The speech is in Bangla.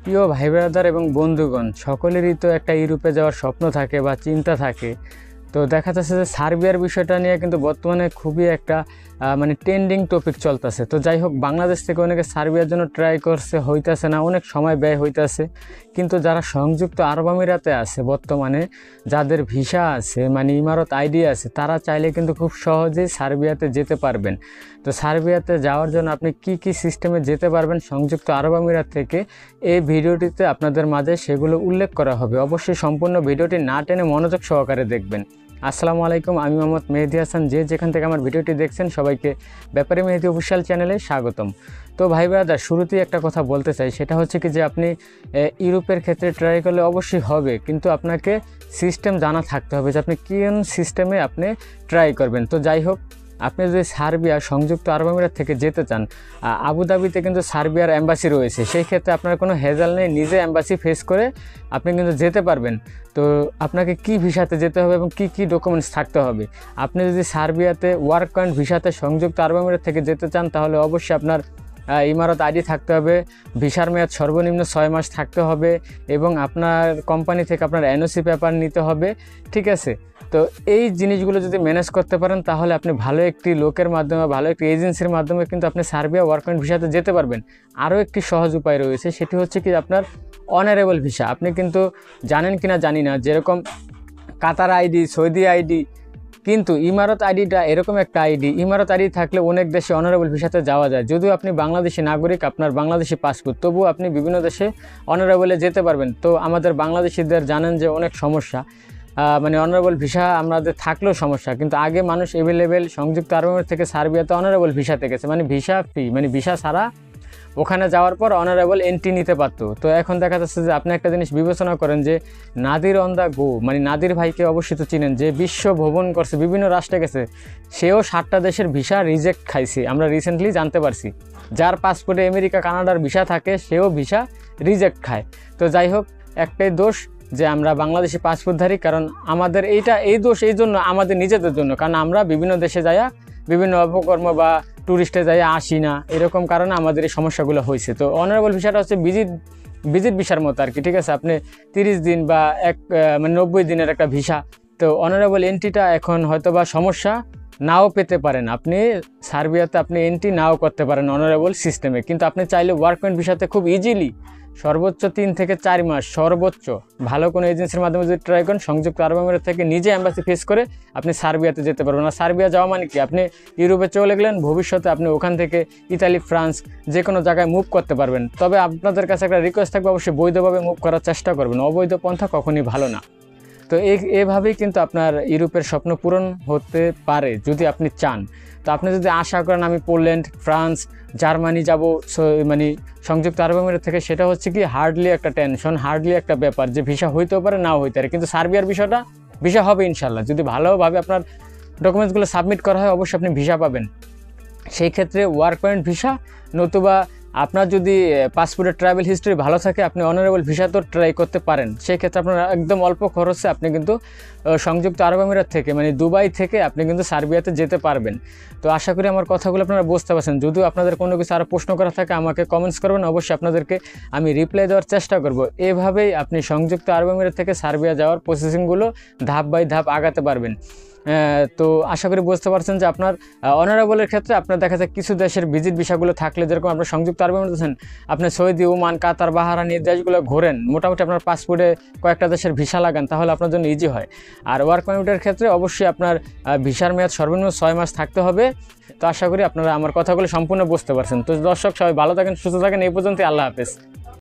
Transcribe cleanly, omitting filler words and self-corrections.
প্রিয় ভাই ব্রাদার এবং বন্ধুগণ, সকলেরই তো একটা ইউরোপে যাওয়ার স্বপ্ন থাকে বা চিন্তা থাকে। তো দেখা যাচ্ছে যে সার্বিয়ার বিষয়টা নিয়ে কিন্তু বর্তমানে খুবই একটা মানে ট্রেন্ডিং টপিক চলতেছে। তো যাই হোক, বাংলাদেশ থেকে অনেকে সার্বিয়ার জন্য ট্রাই করছে, হইতেছে না, অনেক সময় ব্যয় হইতেছে। কিন্তু যারা সংযুক্ত আরব আমিরাতে আছে বর্তমানে, যাদের ভিসা আছে মানে ইমারত আইডি আছে, তারা চাইলে কিন্তু খুব সহজেই সার্বিয়াতে যেতে পারবেন। তো সার্বিয়াতে যাওয়ার জন্য আপনি কি কি সিস্টেমে যেতে পারবেন সংযুক্ত আরব আমিরাত থেকে, এই ভিডিওটিতে আপনাদের মাঝে সেগুলো উল্লেখ করা হবে। অবশ্যই সম্পূর্ণ ভিডিওটি না টেনে মনোযোগ সহকারে দেখবেন। আসসালামু আলাইকুম, আমি মোহাম্মদ মেহেদি হাসান। যেখান থেকে আমার ভিডিওটি দেখছেন সবাইকে ব্যাপারে মেহেদি অফিসিয়াল চ্যানেলে স্বাগতম। তো ভাই ব্রাদার, শুরুতেই একটা কথা বলতে চাই, সেটা হচ্ছে কি যে আপনি ইউরোপের ক্ষেত্রে ট্রাই করলে অবশ্যই হবে, কিন্তু আপনাকে সিস্টেম জানা থাকতে হবে যে আপনি কোন সিস্টেমে আপনি ট্রাই করবেন। তো যাই হোক, আপনি যদি সার্বিয়া সংযুক্ত আরব আমিরাত থেকে যেতে চান, আবুধাবিতে কিন্তু সার্বিয়ার অ্যাম্বাসি রয়েছে। সেই ক্ষেত্রে আপনার কোনো হেজাল নেই, নিজে অ্যাম্বাসি ফেস করে আপনি কিন্তু যেতে পারবেন। তো আপনাকে কি ভিসাতে যেতে হবে এবং কি কি ডকুমেন্টস থাকতে হবে। আপনি যদি সার্বিয়াতে ওয়ার্ক পয়েন্ট ভিসাতে সংযুক্ত আরব আমিরাত থেকে যেতে চান, তাহলে অবশ্যই আপনার ইমারত আইডি থাকতে হবে, ভিসার মেয়াদ সর্বনিম্ন 6 মাস থাকতে হবে, এবং আপনার কোম্পানি থেকে আপনার এনওসি পেপার নিতে হবে। ঠিক আছে? তো এই জিনিসগুলো যদি ম্যানেজ করতে পারেন, তাহলে আপনি ভালো একটি লোকের মাধ্যমে, ভালো একটি এজেন্সির মাধ্যমে কিন্তু আপনি সার্বিয়া ওয়ার্ক পয়েন্ট ভিসাতে যেতে পারবেন। আরও একটি সহজ উপায় রয়েছে, সেটি হচ্ছে কি আপনার অনারেবল ভিসা। আপনি কিন্তু জানেন কিনা জানি না, যেরকম কাতার আইডি, সৌদি আইডি, কিন্তু ইমারত আইডিটা এরকম একটা আইডি, ইমারত আইডি থাকলে অনেক দেশে অনারেবল ভিসাতে যাওয়া যায়। যদিও আপনি বাংলাদেশি নাগরিক, আপনার বাংলাদেশি পাসপোর্ট, তবুও আপনি বিভিন্ন দেশে অনারেবলে যেতে পারবেন। তো আমাদের বাংলাদেশিদের জানেন যে অনেক সমস্যা, মানে অনারেবল ভিসা আমাদের থাকলেও সমস্যা। কিন্তু আগে মানুষ অ্যাভেলেবেল সংযুক্ত আরব আমিরাত থেকে সার্বিয়াতে অনারেবল ভিসাতে গেছে, মানে ভিসা ফ্রি, মানে ভিসা ছাড়া ওখানে যাওয়ার পর অনারেবল এন্ট্রি নিতে পারতো। তো এখন দেখা যাচ্ছে যে আপনি একটা জিনিস বিবেচনা করেন যে নাদির অন দ্য গো, মানে নাদির ভাইকে অবশ্যই তো চিনেন, যে বিশ্ব ভ্রমণ করছে, বিভিন্ন রাষ্ট্রে গেছে, সেও 7টা দেশের ভিসা রিজেক্ট খাইছে, আমরা রিসেন্টলি জানতে পারছি। যার পাসপোর্টে আমেরিকা কানাডার ভিসা থাকে, সেও ভিসা রিজেক্ট খায়। তো যাই হোক, একটাই দোষ যে আমরা বাংলাদেশি পাসপোর্টধারী, কারণ আমাদের এই দোষ এই জন্য আমাদের নিজেদের জন্য, কারণ আমরা বিভিন্ন দেশে যাইয়া বিভিন্ন অপকর্ম বা ট্যুরিস্টে যাইয়া আসি না, এরকম কারণে আমাদের এই সমস্যাগুলো হয়েছে। তো অনারেবল ভিসাটা হচ্ছে ভিজিট ভিসার মতো আর কি। ঠিক আছে? আপনি 30 দিন বা মানে 90 দিনের একটা ভিসা। তো অনারেবল এন্ট্রিটা এখন হয়তো বা সমস্যা, নাও পেতে পারেন আপনি সার্বিয়াতে, আপনি এন্ট্রি নাও করতে পারেন অনারেবল সিস্টেমে। কিন্তু আপনি চাইলে ওয়ার্ক পয়েন্ট ভিসাতে খুব ইজিলি সর্বোচ্চ 3 থেকে 4 মাস, সর্বোচ্চ ভালো কোনো এজেন্সির মাধ্যমে যদি ট্রাই করেন, সংযুক্ত আরব আমিরাত থেকে নিজে অ্যাম্বাসি ফেস করে আপনি সার্বিয়াতে যেতে পারবেন। আর সার্বিয়া যাওয়া মানে কি, আপনি ইউরোপে চলে গেলেন, ভবিষ্যতে আপনি ওখান থেকে ইতালি, ফ্রান্স, যে কোনো জায়গায় মুভ করতে পারবেন। তবে আপনাদের কাছে একটা রিকোয়েস্ট থাকবে, অবশ্যই বৈধভাবে মুভ করার চেষ্টা করবেন, অবৈধ পন্থা কখনই ভালো না। তো এভাবেই কিন্তু আপনার ইউরোপের স্বপ্ন পূরণ হতে পারে যদি আপনি চান। তো আপনি যদি আশা করেন আমি পোল্যান্ড, ফ্রান্স, জার্মানি যাব, মানে সংযুক্ত আরব আমিরাত থেকে, সেটা হচ্ছে কি হার্ডলি একটা টেনশন, হার্ডলি একটা ব্যাপার যে ভিসা হইতেও পারে, নাও হইতে পারে। কিন্তু সার্বিয়ার ভিসা হবে ইনশাল্লাহ, যদি ভালোভাবে আপনার ডকুমেন্টসগুলো সাবমিট করা হয়, অবশ্যই আপনি ভিসা পাবেন। সেই ক্ষেত্রে ওয়ার্ক পয়েন্ট ভিসা, নতুবা আপনার যদি পাসপোর্টের ট্রাভেল হিস্ট্রি ভালো থাকে, আপনি অনারেবল ভিসা তো ট্রাই করতে পারেন। সেই ক্ষেত্রে আপনার একদম অল্প খরচে আপনি কিন্তু সংযুক্ত আরব আমিরাত থেকে, মানে দুবাই থেকে আপনি কিন্তু সার্বিয়াতে যেতে পারবেন। তো আশা করি আমার কথাগুলো আপনারা বুঝতে পারছেন। যদিও আপনাদের কোনো কিছু আরও প্রশ্ন করা থাকে, আমাকে কমেন্টস করবেন, অবশ্যই আপনাদেরকে আমি রিপ্লাই দেওয়ার চেষ্টা করব। এভাবেই আপনি সংযুক্ত আরব আমিরাত থেকে সার্বিয়া যাওয়ার প্রসেসিংগুলো ধাপ বাই ধাপ আগাতে পারবেন। তো আশা করি বুঝতে পারছেন যে আপনার অনারেবলের ক্ষেত্রে আপনার দেখা যায় কিছু দেশের ভিজিট ভিসাগুলো থাকলে, যেরকম আপনার সংযুক্ত আরব আমিরাত আছেন, আপনি সৌদি, ওমান, কাতার, বাহারান, এই দেশগুলো ঘোরেন, মোটামুটি আপনার পাসপোর্টে কয়েকটা দেশের ভিসা লাগান, তাহলে আপনার জন্য ইজি হয়। আর ওয়ার্ক পারমিটের ক্ষেত্রে অবশ্যই আপনার ভিসার মেয়াদ সর্বনিম্ন 6 মাস থাকতে হবে। তো আশা করি আপনারা আমার কথাগুলো সম্পূর্ণ বুঝতে পারছেন। তো দর্শক, সবাই ভালো থাকেন, সুস্থ থাকেন। এই পর্যন্ত, আল্লাহ হাফেজ।